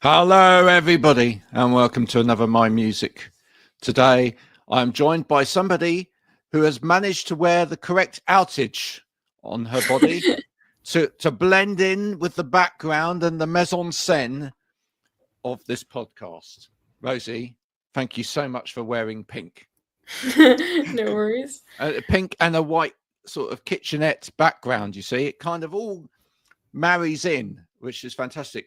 Hello, everybody, and welcome to another My Music. Today, I'm joined by somebody who has managed to wear the correct outage on her body to blend in with the background and the mise-en-scène of this podcast. Rosie, thank you so much for wearing pink. No worries. Pink and a white sort of kitchenette background, you see. It kind of all marries in, which is fantastic.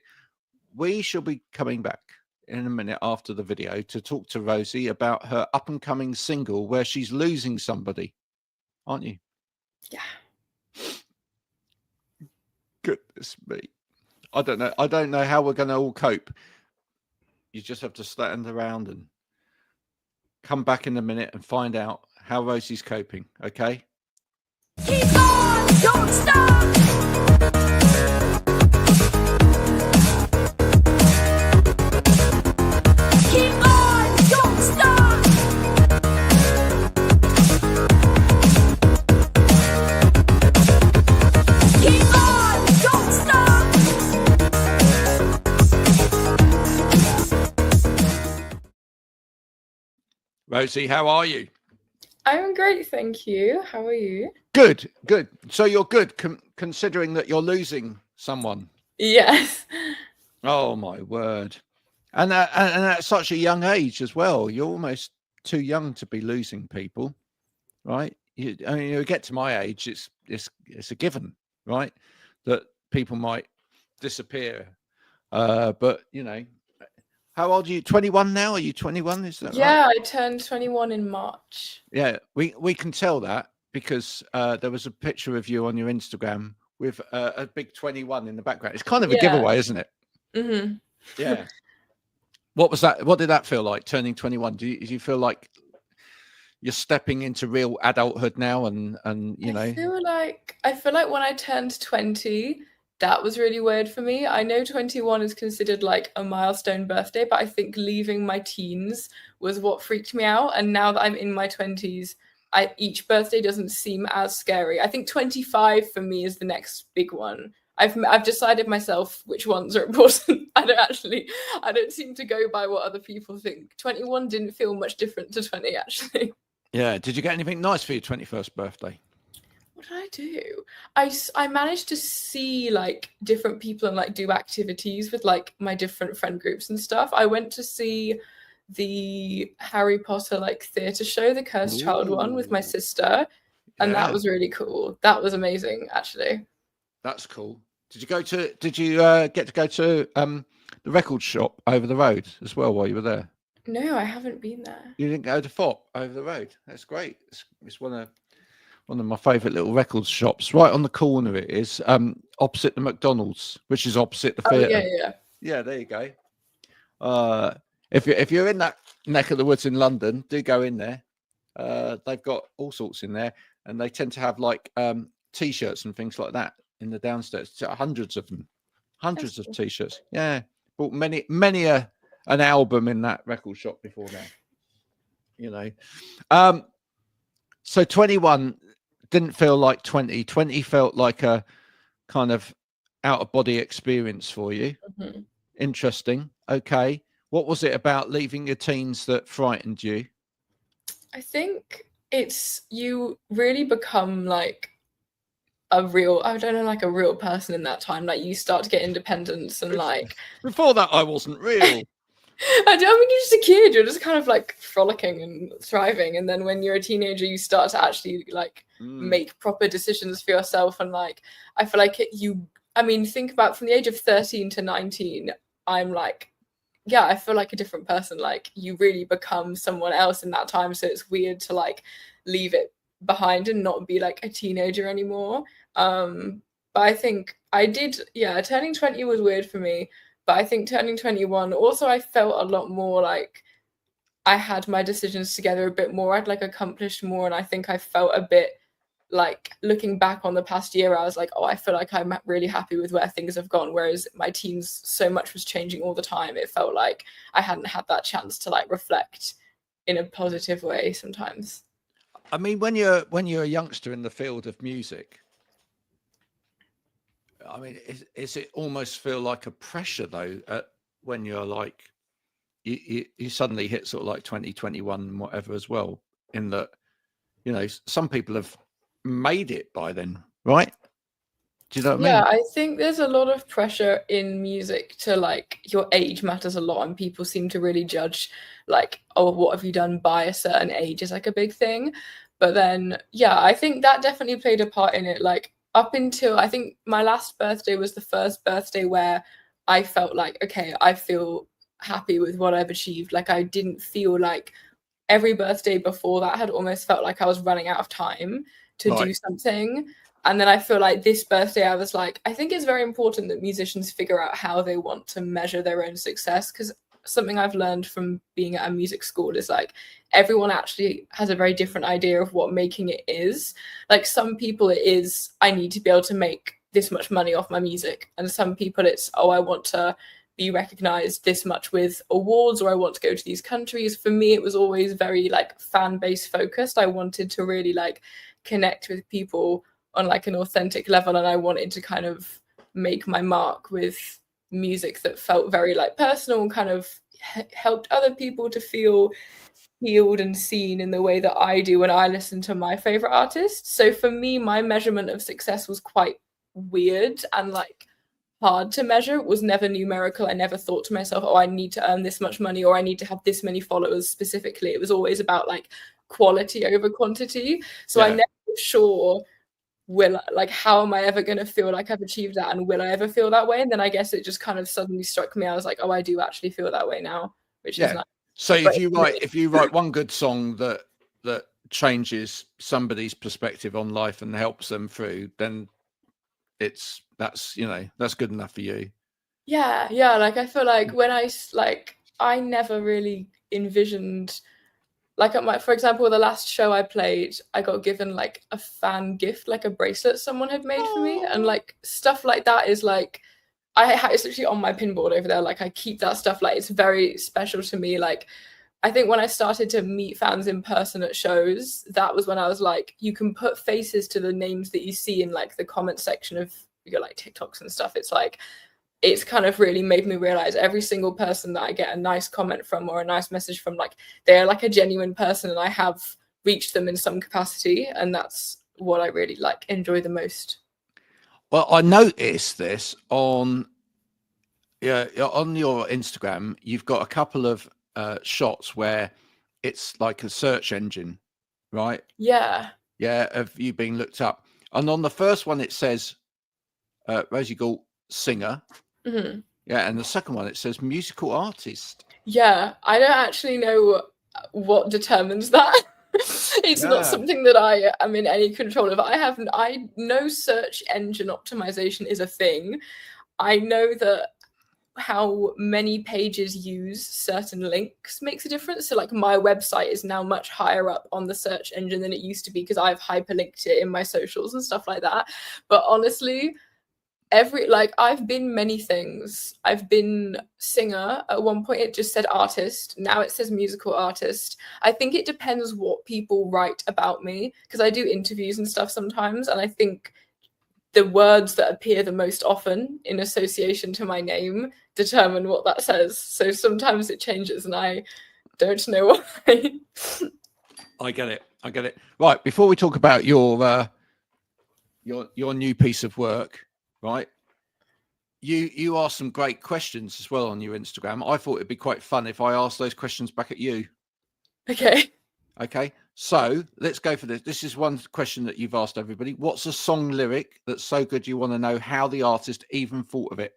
We shall be coming back in a minute after the video to talk to Rosie about her up-and-coming single where she's losing somebody, aren't you? Yeah. Goodness me. I don't know how we're going to all cope. You just have to stand around and come back in a minute and find out how Rosie's coping, okay? Keep on, don't stop. Keep on, don't stop. Keep on, don't stop. Rosie, how are you? I'm great, thank you. How are you? Good. So you're good considering that you're losing someone. Yes. Oh my word. And at such a young age as well. You're almost too young to be losing people, right? You get to my age, it's a given, right? That people might disappear. But how old are you? 21 now? Are you 21? Is that right? Yeah, I turned 21 in March. Yeah, we can tell that because there was a picture of you on your Instagram with a big 21 in the background. It's kind of a giveaway, isn't it? Mm-hmm. Yeah. What was that? What did that feel like, turning 21? Do you feel like you're stepping into real adulthood now? And I feel like when I turned 20, that was really weird for me. I know 21 is considered like a milestone birthday, but I think leaving my teens was what freaked me out. And now that I'm in my 20s, each birthday doesn't seem as scary. I think 25 for me is the next big one. I've decided myself which ones are important. I don't seem to go by what other people think. 21 didn't feel much different to 20 actually. Yeah. Did you get anything nice for your 21st birthday? What did I do? I managed to see like different people and like do activities with like my different friend groups and stuff. I went to see the Harry Potter like theatre show, the Cursed Child one, with my sister, and that was really cool. That was amazing, actually. That's cool. Did you get to go to the record shop over the road as well while you were there? No, I haven't been there. You didn't go to FOP over the road? That's great. It's one of my favourite little records shops. Right on the corner it is, opposite the McDonald's, which is opposite the theatre. Yeah, there you go. If you're in that neck of the woods in London, do go in there. They've got all sorts in there, and they tend to have like T-shirts and things like that in the downstairs. Hundreds of them, hundreds of T-shirts. Yeah, bought many an album in that record shop before now. So 21 didn't feel like 20. 20 felt like a kind of out of body experience for you. Mm-hmm. Interesting. Okay. What was it about leaving your teens that frightened you? I think it's you really become like a real person in that time. Like you start to get independence and like before that I wasn't real. I mean, you're just a kid. You're just kind of like frolicking and thriving, and then when you're a teenager, you start to actually like make proper decisions for yourself. And like, I feel like think about from the age of 13 to 19. I'm like, yeah, I feel like a different person. Like, you really become someone else in that time. So it's weird to like leave it behind and not be like a teenager anymore. But I think I did. Yeah, turning 20 was weird for me. But I think turning 21, also I felt a lot more like I had my decisions together a bit more. I'd like accomplished more. And I think I felt a bit like looking back on the past year, I was like, oh, I feel like I'm really happy with where things have gone. Whereas my teens, so much was changing all the time. It felt like I hadn't had that chance to like reflect in a positive way sometimes. I mean, when you're a youngster in the field of music, I mean, is it almost feel like a pressure though when you're like you suddenly hit sort of like 2021 and whatever as well, in that, you know, some people have made it by then, right? Do you know what I mean? I think there's a lot of pressure in music to, like, your age matters a lot, and people seem to really judge, like, oh, what have you done by a certain age is like a big thing. But then, I think that definitely played a part in it. Like, up until I think my last birthday was the first birthday where I felt like, okay, I feel happy with what I've achieved. Like, I didn't feel like every birthday before that had almost felt like I was running out of time to do something. And then I feel like this birthday, I was like, I think it's very important that musicians figure out how they want to measure their own success, because something I've learned from being at a music school is like everyone actually has a very different idea of what making it is. Like, some people it is, I need to be able to make this much money off my music. And some people it's, oh, I want to be recognized this much with awards, or I want to go to these countries. For me, it was always very like fan base focused. I wanted to really like connect with people on like an authentic level, and I wanted to kind of make my mark with music that felt very like personal and kind of helped other people to feel healed and seen in the way that I do when I listen to my favorite artists. So for me, my measurement of success was quite weird and like hard to measure. It was never numerical. I never thought to myself, oh, I need to earn this much money, or I need to have this many followers specifically. It was always about like quality over quantity. So I never was sure, how am I ever going to feel like I've achieved that, and will I ever feel that way? And then I guess it just kind of suddenly struck me. I was like, oh, I do actually feel that way now, which is nice. So if you write one good song that changes somebody's perspective on life and helps them through, then that's good enough for you. Like, I feel like when I never really envisioned, like, for example, the last show I played, I got given like a fan gift, like a bracelet someone had made for me, and like stuff like that is like, it's literally on my pinboard over there. Like, I keep that stuff, like it's very special to me. Like, I think when I started to meet fans in person at shows, that was when I was like, you can put faces to the names that you see in like the comment section of your like TikToks and stuff. It's like, it's kind of really made me realize every single person that I get a nice comment from or a nice message from, like, they're like a genuine person, and I have reached them in some capacity, and that's what I really like enjoy the most. Well, I noticed this on your Instagram. You've got a couple of shots where it's like a search engine, right? Yeah, of you being looked up, and on the first one it says Rosie Gault, singer. Mm-hmm. Yeah, and the second one it says musical artist. Yeah, I don't actually know what determines that. It's not something that I am in any control of. I know search engine optimization is a thing. I know that how many pages use certain links makes a difference. So like, my website is now much higher up on the search engine than it used to be, because I've hyperlinked it in my socials and stuff like that. But honestly, I've been many things. I've been singer. At one point it just said artist. Now it says musical artist. I think it depends what people write about me, because I do interviews and stuff sometimes, and I think the words that appear the most often in association to my name determine what that says. So sometimes it changes, and I don't know why. I get it. Right, before we talk about your new piece of work, right? You asked some great questions as well on your Instagram. I thought it'd be quite fun if I asked those questions back at you. Okay. So let's go for this. This is one question that you've asked everybody. What's a song lyric that's so good you want to know how the artist even thought of it?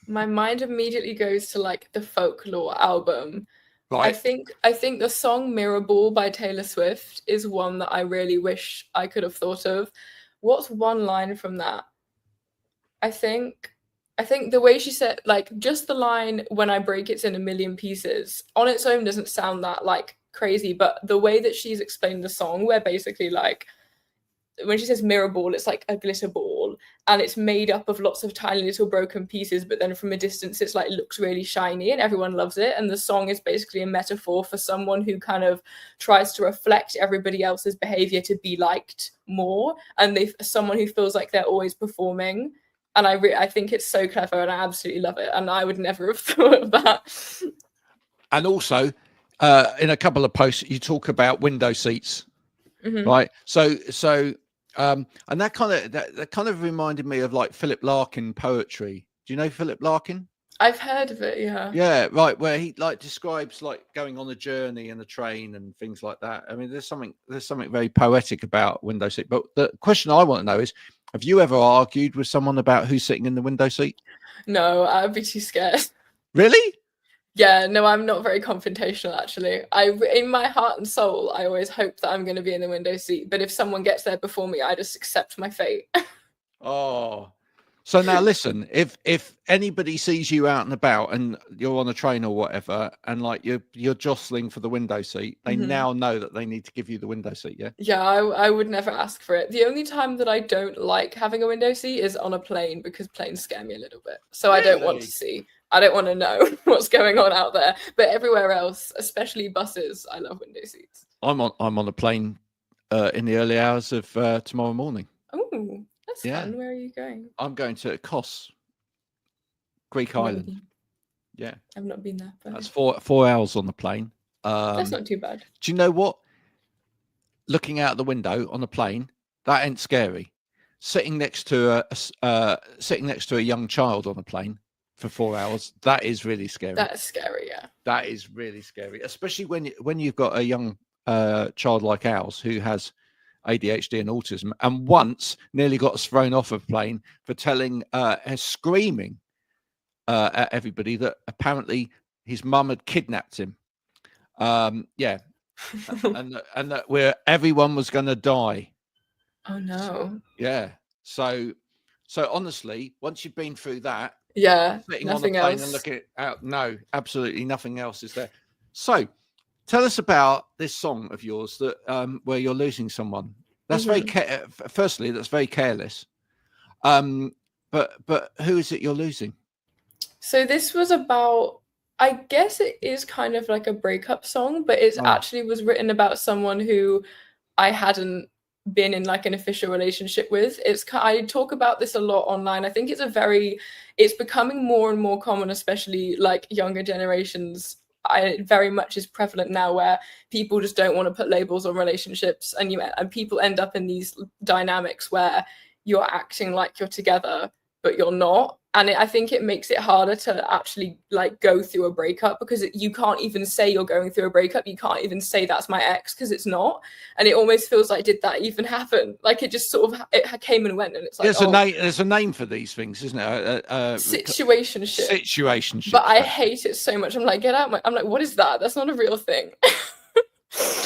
My mind immediately goes to like the Folklore album. Right. I think the song Mirror Ball by Taylor Swift is one that I really wish I could have thought of. What's one line from that? I think the way she said, like, just the line, when I break it's in a million pieces, on its own doesn't sound that like crazy, but the way that she's explained the song, where basically like when she says mirror ball, it's like a glitter ball, and it's made up of lots of tiny little broken pieces, but then from a distance it's like looks really shiny and everyone loves it. And the song is basically a metaphor for someone who kind of tries to reflect everybody else's behavior to be liked more, and someone who feels like they're always performing And I think it's so clever, and I absolutely love it. And I would never have thought of that. And also, in a couple of posts, you talk about window seats, right? So, and that kind of reminded me of like Philip Larkin poetry. Do you know Philip Larkin? I've heard of it, yeah. Yeah, right. Where he like describes like going on a journey in a train and things like that. I mean, there's something very poetic about window seat. But the question I want to know is, have you ever argued with someone about who's sitting in the window seat? No, I'd be too scared. Really? Yeah, no, I'm not very confrontational, actually. In my heart and soul, I always hope that I'm going to be in the window seat. But if someone gets there before me, I just accept my fate. Oh. So now listen, if anybody sees you out and about and you're on a train or whatever, and like you're jostling for the window seat, they now know that they need to give you the window seat, yeah? Yeah, I would never ask for it. The only time that I don't like having a window seat is on a plane, because planes scare me a little bit. So I don't want to see. I don't want to know what's going on out there. But everywhere else, especially buses, I love window seats. I'm on a plane in the early hours of tomorrow morning. Oh. That's fun. Where are you going? I'm going to Kos, Greek island. Yeah, I've not been there. That's 4 hours on the plane. That's not too bad. Do you know what? Looking out the window on a plane, that ain't scary. Sitting next to a young child on a plane for 4 hours, that is really scary. That's scary, yeah. That is really scary, especially when you've got a young child like ours who has ADHD and autism, and once nearly got us thrown off a plane for screaming at everybody that apparently his mum had kidnapped him. And that everyone was going to die. Oh no. Yeah. So honestly, once you've been through that, sitting on a plane and looking out, no, absolutely nothing else is there. So tell us about this song of yours that where you're losing someone. That's firstly, that's very careless. But who is it you're losing? So this was about, I guess it is kind of like a breakup song, but it actually was written about someone who I hadn't been in like an official relationship with. I talk about this a lot online. I think it's becoming more and more common, especially like younger generations. It very much is prevalent now, where people just don't want to put labels on relationships, and people end up in these dynamics where you're acting like you're together but you're not, and I think it makes it harder to actually like go through a breakup, because you can't even say you're going through a breakup. You can't even say that's my ex, because it's not, and it almost feels like, did that even happen? Like it just sort of it came and went, and it's like there's a name for these things, isn't it? Situationship. But I hate it so much. I'm like, get out. I'm like, what is that? That's not a real thing.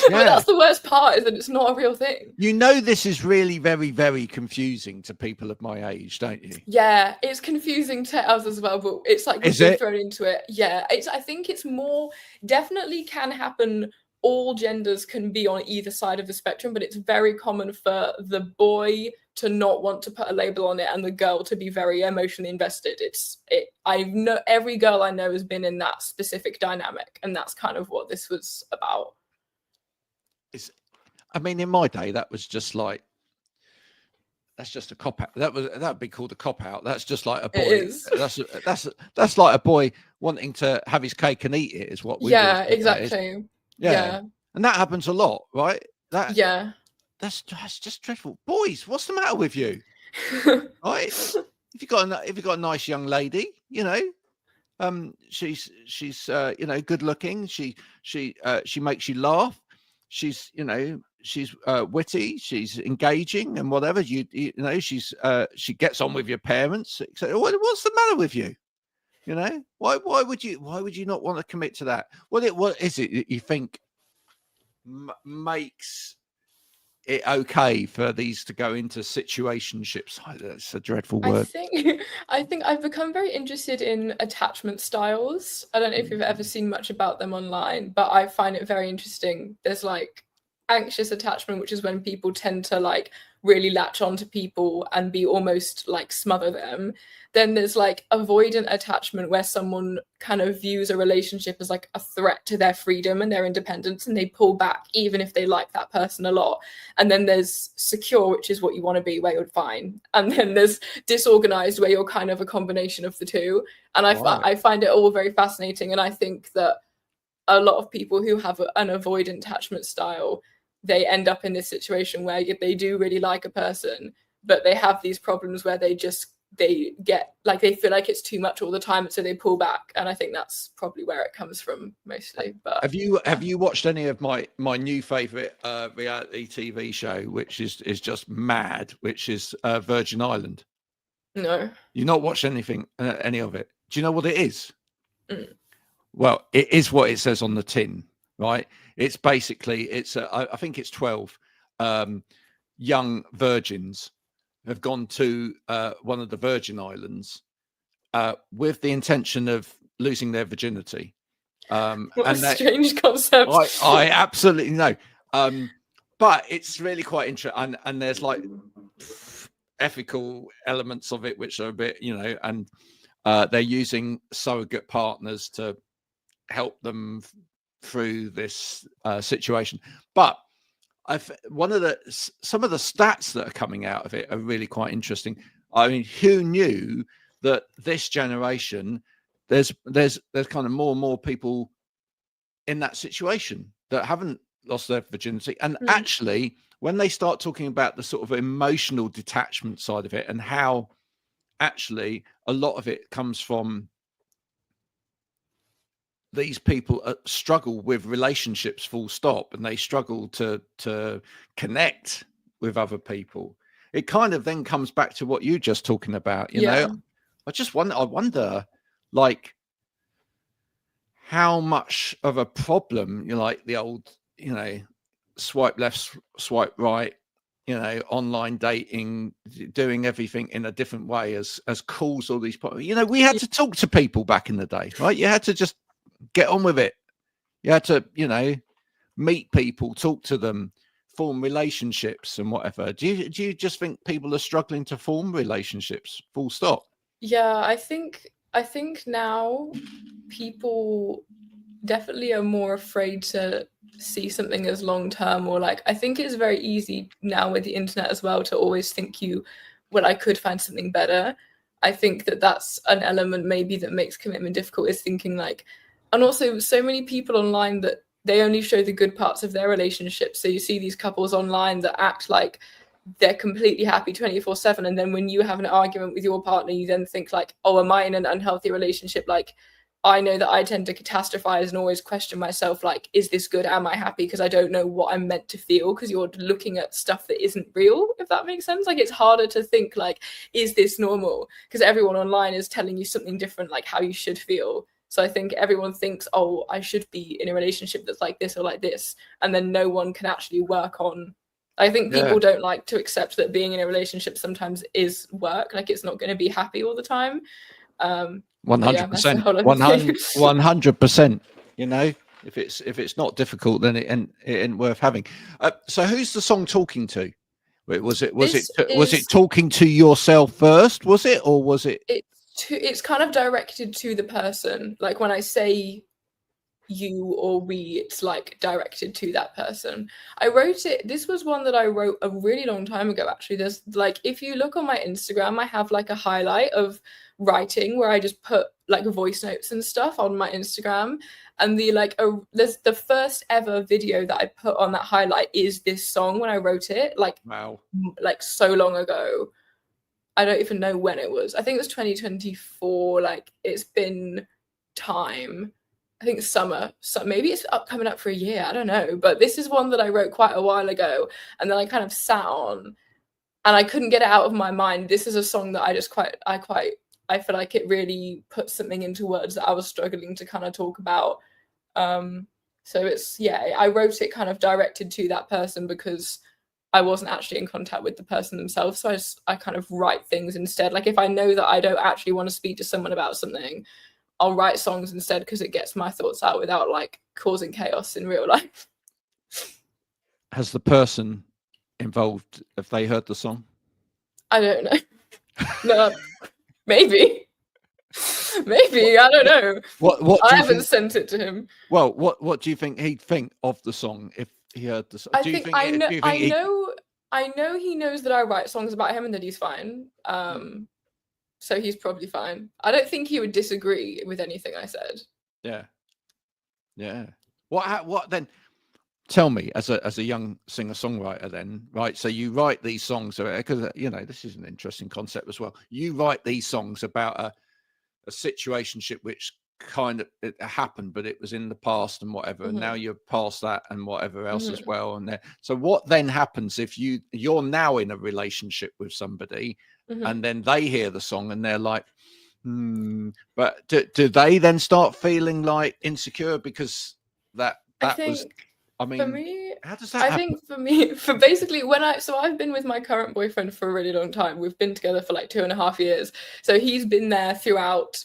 But that's the worst part, is that it's not a real thing. You know, this is really very, very confusing to people of my age, don't you? Yeah, it's confusing to us as well, but it's like we're thrown into it. Yeah, I think it's more, definitely can happen. All genders can be on either side of the spectrum, but it's very common for the boy to not want to put a label on it and the girl to be very emotionally invested. I know every girl I know has been in that specific dynamic, and that's kind of what this was about. I mean, in my day, that was just like, that's just a cop out. That'd be called a cop out. That's just like a boy. It is. That's like a boy wanting to have his cake and eat it, is what we. Yeah, exactly. Yeah, and that happens a lot, right? That's just dreadful. Boys, what's the matter with you? Right? If you got a nice young lady, you know, she's good looking. She makes you laugh. She's witty, she's engaging and whatever, she gets on with your parents. So what's the matter with you? You know, why would you not want to commit to that? What is it that you think makes it okay for these to go into situationships? That's a dreadful word. I think I've become very interested in attachment styles. I don't know if you've ever seen much about them online, but I find it very interesting. There's anxious attachment, which is when people tend to like really latch onto people and be almost like smother them. Then there's like avoidant attachment, where someone kind of views a relationship as like a threat to their freedom and their independence, and they pull back even if they like that person a lot. And then there's secure, which is what you want to be, where you're fine. And then there's disorganized, where you're kind of a combination of the two. And I find it all very fascinating. And I think that a lot of people who have an avoidant attachment style, they end up in this situation where they do really like a person, but they have these problems where they get like, they feel like it's too much all the time, so they pull back. And I think that's probably where it comes from mostly. But have you watched any of my new favorite reality TV show, which is just mad, which is Virgin Island? No. You've not watched anything, any of it? Do you know what it is? Well, it is what it says on the tin, right? It's basically, I think it's 12 young virgins have gone to one of the Virgin Islands with the intention of losing their virginity. What a strange concept. I absolutely know. But it's really quite interesting. And there's like ethical elements of it, which are a bit, and they're using surrogate partners to help them through this situation. But some of the stats that are coming out of it are really quite interesting. I mean, who knew that this generation, there's kind of more and more people in that situation that haven't lost their virginity. And actually, when they start talking about the sort of emotional detachment side of it, and how actually a lot of it comes from these people struggle with relationships, full stop, and they struggle to connect with other people. It kind of then comes back to what you're just talking about, you know. I wonder, like, how much of a problem, like the old, swipe left, swipe right, online dating, doing everything in a different way as calls all these problems. We had to talk to people back in the day, right? You had to just get on with it. You had to, meet people, talk to them, form relationships and whatever. Do you just think people are struggling to form relationships, full stop? Yeah, I think now people definitely are more afraid to see something as long term, or like, I think it's very easy now with the internet as well to always think I could find something better. I think that's an element maybe that makes commitment difficult, is thinking like, and also so many people online that they only show the good parts of their relationship. So you see these couples online that act like they're completely happy 24/7, and then when you have an argument with your partner, you then think like, oh, am I in an unhealthy relationship? Like, I know that I tend to catastrophize and always question myself, like, is this good? Am I happy? Because I don't know what I'm meant to feel, because you're looking at stuff that isn't real, if that makes sense. Like, it's harder to think like, is this normal? Because everyone online is telling you something different, like how you should feel. So I think everyone thinks, oh, I should be in a relationship that's like this or like this, and then no one can actually work on. I think people don't like to accept that being in a relationship sometimes is work. Like, it's not going to be happy all the time. 100%. 100%. If it's not difficult, then it ain't worth having. So who's the song talking to? Was it talking to yourself first? Was it, or was it? It's kind of directed to the person. Like, when I say you or we, it's like directed to that person. I wrote it. This was one that I wrote a really long time ago, actually. There's like, if you look on my Instagram, I have like a highlight of writing where I just put like voice notes and stuff on my Instagram. And there's the first ever video that I put on that highlight is this song when I wrote it, like, wow, like so long ago. I don't even know when it was. I think it was 2024. Like, it's been time. I think summer. So maybe it's coming up for a year. I don't know. But this is one that I wrote quite a while ago, and then I kind of sat on, and I couldn't get it out of my mind. This is a song that I feel like it really put something into words that I was struggling to kind of talk about. So I wrote it kind of directed to that person because I wasn't actually in contact with the person themselves. So I kind of write things instead. Like, if I know that I don't actually want to speak to someone about something, I'll write songs instead, because it gets my thoughts out without like causing chaos in real life. has the person involved, have they heard the song? I don't know. No, maybe. Maybe, I don't know. What I haven't sent it to him. Well, what do you think he'd think of the song if he heard the song? I know he knows that I write songs about him and that he's fine. So he's probably fine. I don't think he would disagree with anything I said. Yeah. What then? Tell me, as a young singer-songwriter, then, right? So you write these songs, because this is an interesting concept as well. You write these songs about a situationship which kind of it happened, but it was in the past and whatever, and now you're past that and whatever else as well. And so what then happens if you're now in a relationship with somebody, and then they hear the song and they're like, but do they then start feeling like insecure because that was? I mean, for me, how does that happen? I think for me, for basically I've been with my current boyfriend for a really long time. We've been together for like 2.5 years. So he's been there throughout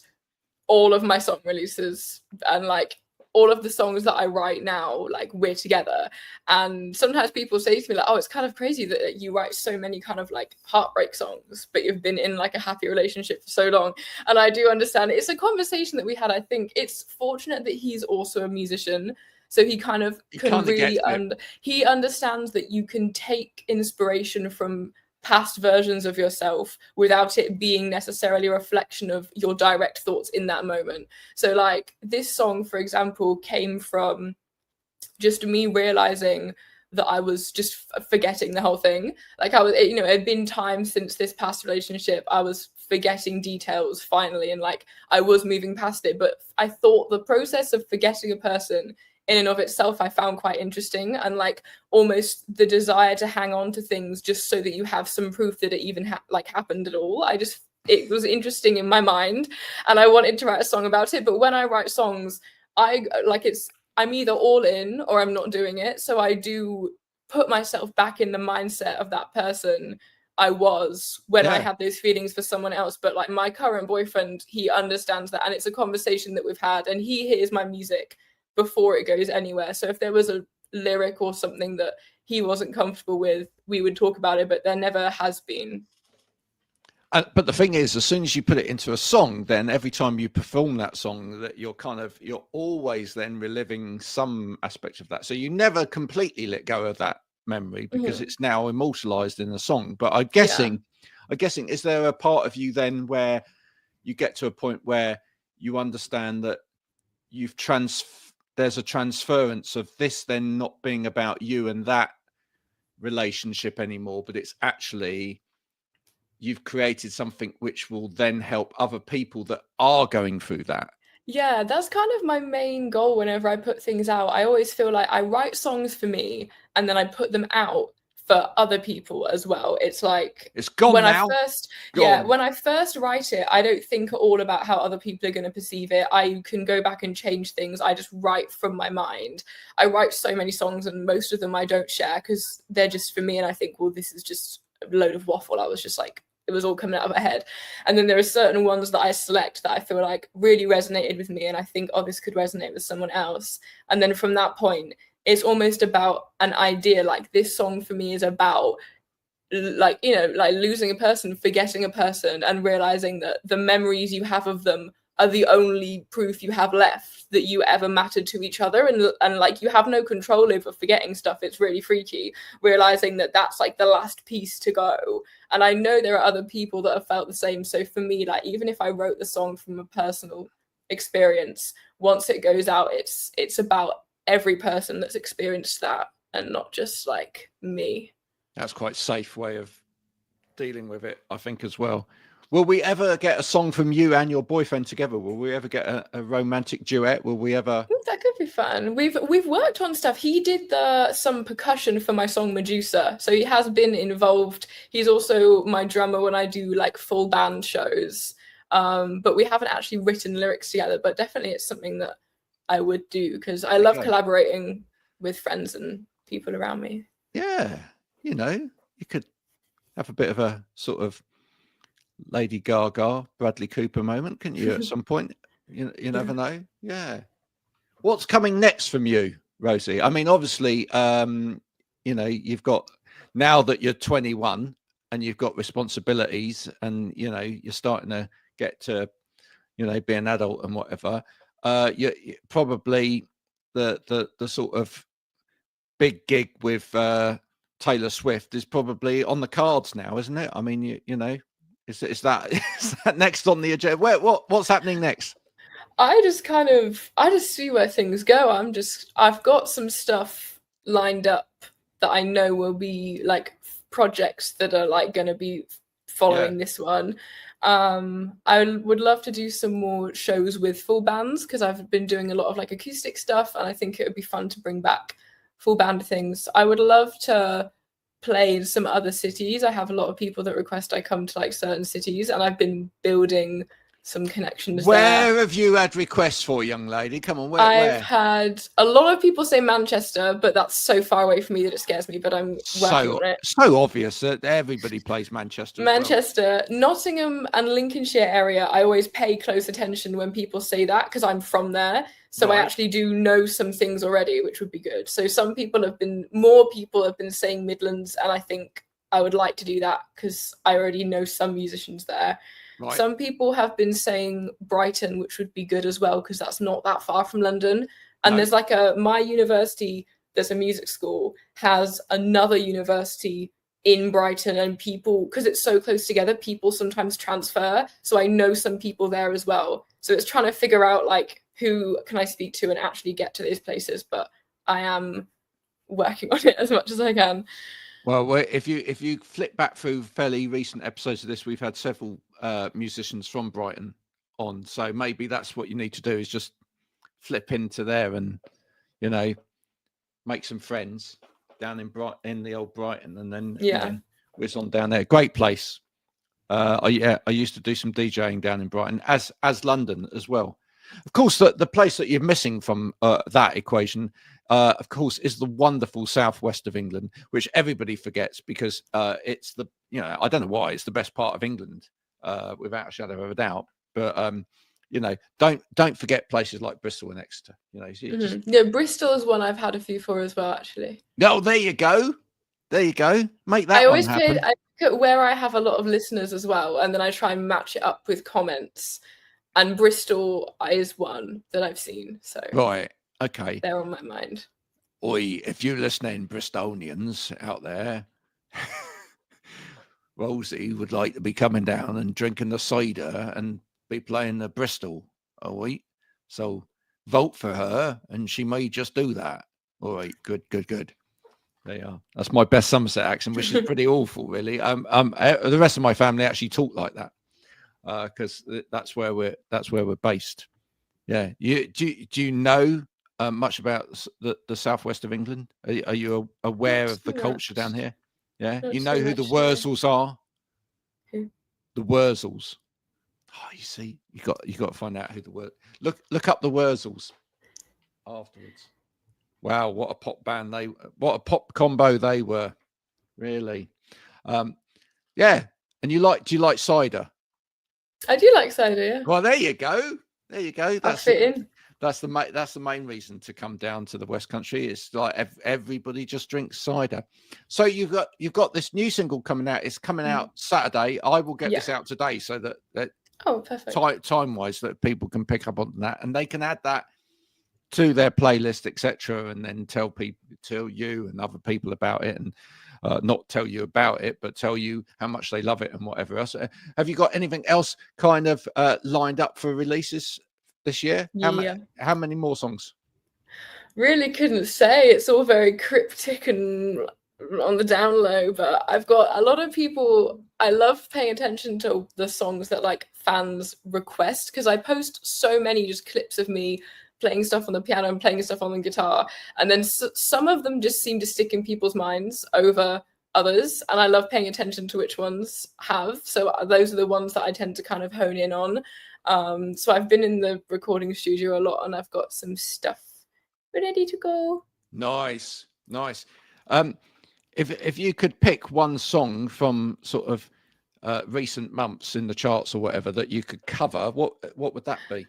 all of my song releases and like all of the songs that I write now, like we're together. And sometimes people say to me like, oh, it's kind of crazy that you write so many kind of like heartbreak songs, but you've been in like a happy relationship for so long. And I do understand it. It's a conversation that we had. I think it's fortunate that he's also a musician. So he kind of can really, he understands that you can take inspiration from past versions of yourself without it being necessarily a reflection of your direct thoughts in that moment. So like this song, for example, came from just me realizing that I was just forgetting the whole thing. Like I was, it had been time since this past relationship. I was forgetting details finally, and like I was moving past it. But I thought the process of forgetting a person in and of itself, I found quite interesting, and like almost the desire to hang on to things just so that you have some proof that it even happened at all. It was interesting in my mind, and I wanted to write a song about it. But when I write songs, I'm either all in or I'm not doing it. So I do put myself back in the mindset of that person I was when I had those feelings for someone else. But like my current boyfriend, he understands that, and it's a conversation that we've had, and he hears my music before it goes anywhere. So if there was a lyric or something that he wasn't comfortable with, we would talk about it, but there never has been. But the thing is, as soon as you put it into a song, then every time you perform that song, that you're always then reliving some aspect of that. So you never completely let go of that memory because it's now immortalized in the song. But I'm guessing, is there a part of you then where you get to a point where you understand that there's a transference of this then not being about you and that relationship anymore, but it's actually you've created something which will then help other people that are going through that? Yeah, that's kind of my main goal whenever I put things out. I always feel like I write songs for me and then I put them out for other people as well. It's like it's gone when now. When I first write it, I don't think at all about how other people are going to perceive it. I can go back and change things. I just write from my mind. I write so many songs and most of them I don't share because they're just for me, and I think, well, this is just a load of waffle. I was just like, it was all coming out of my head. And then there are certain ones that I select that I feel like really resonated with me, and I think, oh, this could resonate with someone else. And then from that point, it's almost about an idea. Like this song for me is about like losing a person, forgetting a person, and realizing that the memories you have of them are the only proof you have left that you ever mattered to each other, and like you have no control over forgetting stuff. It's really freaky realizing that that's like the last piece to go. And I know there are other people that have felt the same. So for me, like even if I wrote the song from a personal experience, once it goes out, it's about every person that's experienced that and not just like me. That's quite a safe way of dealing with it, I think, as well. Will we ever get a song from you and your boyfriend together? Will we ever get a romantic duet? Will we ever? That could be fun. We've worked on stuff. He did some percussion for my song Medusa, so he has been involved. He's also my drummer when I do like full band shows. But we haven't actually written lyrics together. But definitely, it's something that I would do because I love collaborating with friends and people around me. Yeah, you could have a bit of a sort of Lady Gaga, Bradley Cooper moment, couldn't you, at some point? You never know. Yeah. What's coming next from you, Rosie? I mean, obviously, you've got, now that you're 21 and you've got responsibilities, and you're starting to get to be an adult and whatever, you probably the sort of big gig with Taylor Swift is probably on the cards now, isn't it? I mean, is that is that next on the agenda? What's happening next? I just see where things go. I've got some stuff lined up that I know will be like projects that are like going to be following this one. I would love to do some more shows with full bands, because I've been doing a lot of like acoustic stuff, and I think it would be fun to bring back full band things. I would love to play in some other cities. I have a lot of people that request I come to like certain cities, and I've been building some connectionsHere there. have you had requests for, young lady? Come on, I've had a lot of people say Manchester, but that's so far away from me that it scares me, but I'm working on it. So obvious that everybody plays Manchester. Manchester, Nottingham and Lincolnshire area, I always pay close attention when people say that, because I'm from there. So I actually do know some things already, which would be good. So more people have been saying Midlands, and I think I would like to do that because I already know some musicians there. Right. Some people have been saying Brighton, which would be good as well, because that's not that far from London. And there's like my university, there's a music school, has another university in Brighton, and people, because it's so close together, people sometimes transfer. So I know some people there as well. So it's trying to figure out like who can I speak to and actually get to these places. But I am working on it as much as I can. Well, if you flip back through fairly recent episodes of this, we've had several musicians from Brighton on. So maybe that's what you need to do, is just flip into there and, make some friends down in the old Brighton, and then whiz on down there. Great place. I used to do some DJing down in Brighton, as London as well. Of course, the place that you're missing from that equation, of course, is the wonderful southwest of England, which everybody forgets, because it's I don't know why, it's the best part of England, without a shadow of a doubt. But don't forget places like Bristol and Exeter. Bristol is one I've had a few for as well, actually. Oh, there you go. Make that one happen. I look at where I have a lot of listeners as well, and then I try and match it up with comments. And Bristol is one that I've seen. So right, okay, they're on my mind. Oi, if you're listening, Bristolians out there, Rosie would like to be coming down and drinking the cider and be playing the Bristol. All right, so vote for her, and she may just do that. All right, good. There you are. That's my best Somerset accent, which is pretty awful, really. The rest of my family actually talk like that, because that's where we're based. Yeah. Do you know much about the southwest of England? Are you aware of the culture down here? Yeah. You know who the Wurzels are? Who? The Wurzels. Oh, you see, you got to find out who the look up the Wurzels afterwards. Wow, what a pop band what a pop combo they were, really. Yeah. And do you like cider? I do like cider, yeah. Well, there you go. That's fit in. That's the main reason to come down to the West Country. It's like everybody just drinks cider. So you've got this new single coming out. It's coming out Saturday. I will get this out today, so that perfect. Time wise, that people can pick up on that, and they can add that to their playlist, etc., and then tell you and other people about it, and not tell you about it, but tell you how much they love it and whatever else. Have you got anything else kind of lined up for releases this year? How many more songs? Really couldn't say. It's all very cryptic and on the down low, but I've got a lot of people. I love paying attention to the songs that like fans request, because I post so many just clips of me playing stuff on the piano and playing stuff on the guitar, and then some of them just seem to stick in people's minds over others, and I love paying attention to which ones have. So those are the ones that I tend to kind of hone in on. So I've been in the recording studio a lot, and I've got some stuff ready to go. Nice. If you could pick one song from sort of recent months in the charts or whatever that you could cover, what would that be?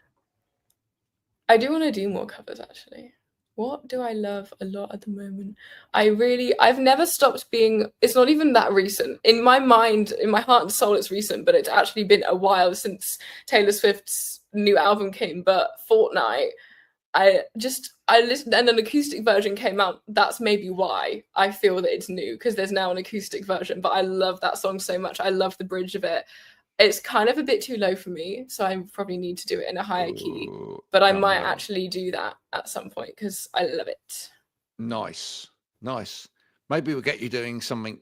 I do want to do more covers, actually. What do I love a lot at the moment? I've never stopped being, it's not even that recent. In my mind, in my heart and soul, it's recent, but it's actually been a while since Taylor Swift's new album came. But Fortnite, I listened, and an acoustic version came out. That's maybe why I feel that it's new, because there's now an acoustic version. But I love that song so much. I love the bridge of it. It's kind of a bit too low for me, so I probably need to do it in a higher key. But I might actually do that at some point because I love it. Nice. Maybe we'll get you doing something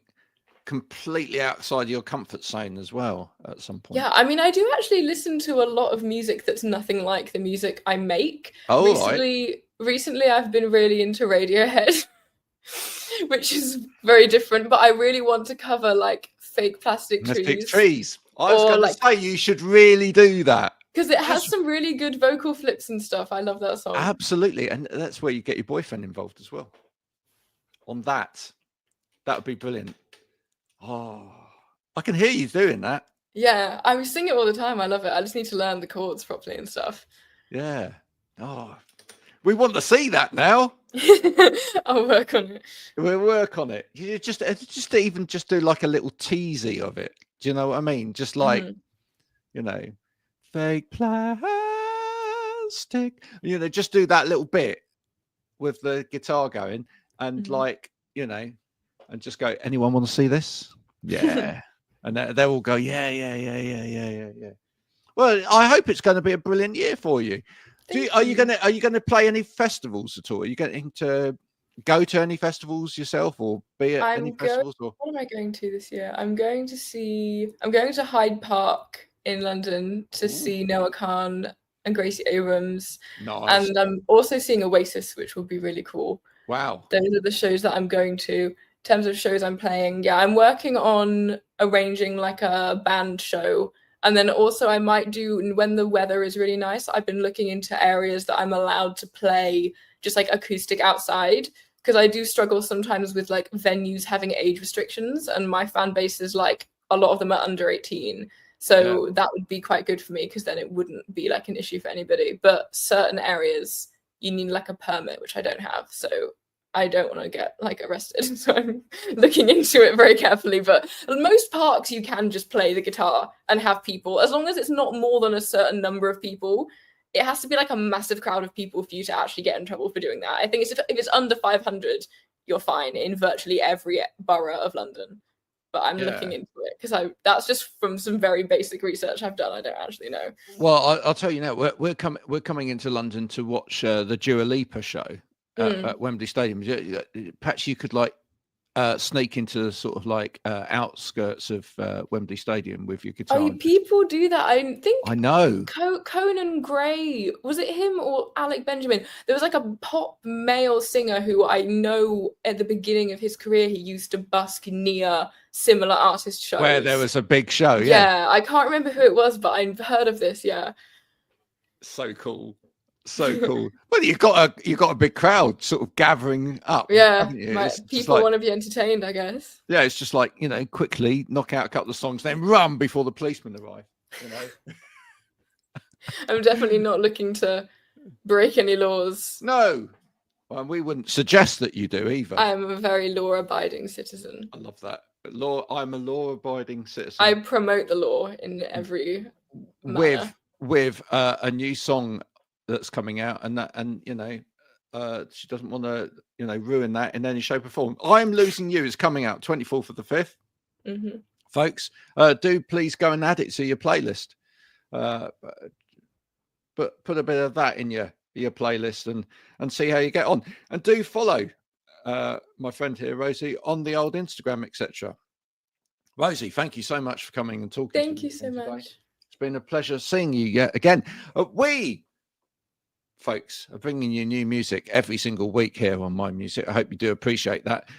completely outside your comfort zone as well at some point. Yeah, I mean, I do actually listen to a lot of music that's nothing like the music I make. Recently, I've been really into Radiohead, which is very different. But I really want to cover like Fake Plastic Trees. I was going to say you should really do that. Because it has some really good vocal flips and stuff. I love that song. Absolutely. And that's where you get your boyfriend involved as well. On that. That would be brilliant. Oh, I can hear you doing that. Yeah, I sing it all the time. I love it. I just need to learn the chords properly and stuff. Yeah. Oh, we want to see that now. I'll work on it. We'll work on it. You just do like a little teasy of it. Do you know what I mean? Just like, fake plastic. Just do that little bit with the guitar going and and just go, anyone want to see this? Yeah. And they'll all go, yeah. Well, I hope it's going to be a brilliant year for you. Are you going to play any festivals at all? Are you going to go to any festivals yourself or be at any festivals? Or? What am I going to this year? I'm going to Hyde Park in London to see Noah Khan and Gracie Abrams. Nice. And I'm also seeing Oasis, which will be really cool. Wow. Those are the shows that I'm going to. In terms of shows I'm playing, yeah, I'm working on arranging like a band show. And then also I might do, when the weather is really nice, I've been looking into areas that I'm allowed to play just like acoustic outside. Because I do struggle sometimes with like venues having age restrictions, and my fan base is like a lot of them are under 18. So that would be quite good for me because then it wouldn't be like an issue for anybody. But certain areas you need like a permit, which I don't have. So I don't want to get like arrested. So I'm looking into it very carefully. But most parks you can just play the guitar and have people, as long as it's not more than a certain number of people. It has to be like a massive crowd of people for you to actually get in trouble for doing that. I think if it's under 500, you're fine in virtually every borough of London. But I'm looking into it because that's just from some very basic research I've done. I don't actually know. Well, I'll tell you now. We're coming into London to watch the Dua Lipa show at Wembley Stadium. Perhaps you could sneak into sort of like outskirts of Wembley Stadium with your guitar. Oh, people do that. I know. Conan Gray, was it him or Alec Benjamin? There was like a pop male singer who I know at the beginning of his career, he used to busk near similar artist shows. Where there was a big show, yeah. I can't remember who it was, but I've heard of this, yeah. So cool. So cool. Well, you got a big crowd sort of gathering up. Yeah, people want to be entertained, I guess. Yeah, it's just like, quickly knock out a couple of songs, then run before the policemen arrive. I'm definitely not looking to break any laws. No, well, we wouldn't suggest that you do either. I am a very law-abiding citizen. I love that. I'm a law-abiding citizen. I promote the law in every manner. With a new song that's coming out, and she doesn't want to ruin that in any shape or form. I'm Losing You is coming out 24th of the 5th. Folks, do please go and add it to your playlist, but put a bit of that in your playlist and see how you get on, and do follow my friend here, Rosie, on the old Instagram, etc. Rosie, thank you so much for coming and talking. Thank you so much. It's been a pleasure seeing you yet again. We folks are bringing you new music every single week here on My Music. I hope you do appreciate that.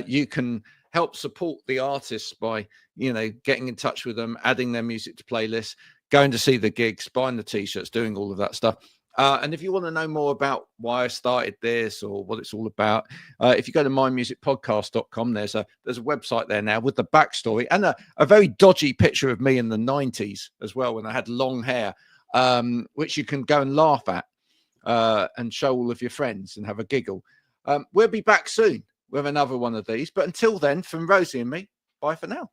You can help support the artists by getting in touch with them, adding their music to playlists, going to see the gigs, buying the t-shirts, doing all of that stuff. And if you want to know more about why I started this or what it's all about, if you go to mymusicpodcast.com, there's a website there now with the backstory and a very dodgy picture of me in the 90s as well, when I had long hair, which you can go and laugh at. and show all of your friends and have a giggle. We'll be back soon with another one of these. But until then, from Rosie and me, bye for now.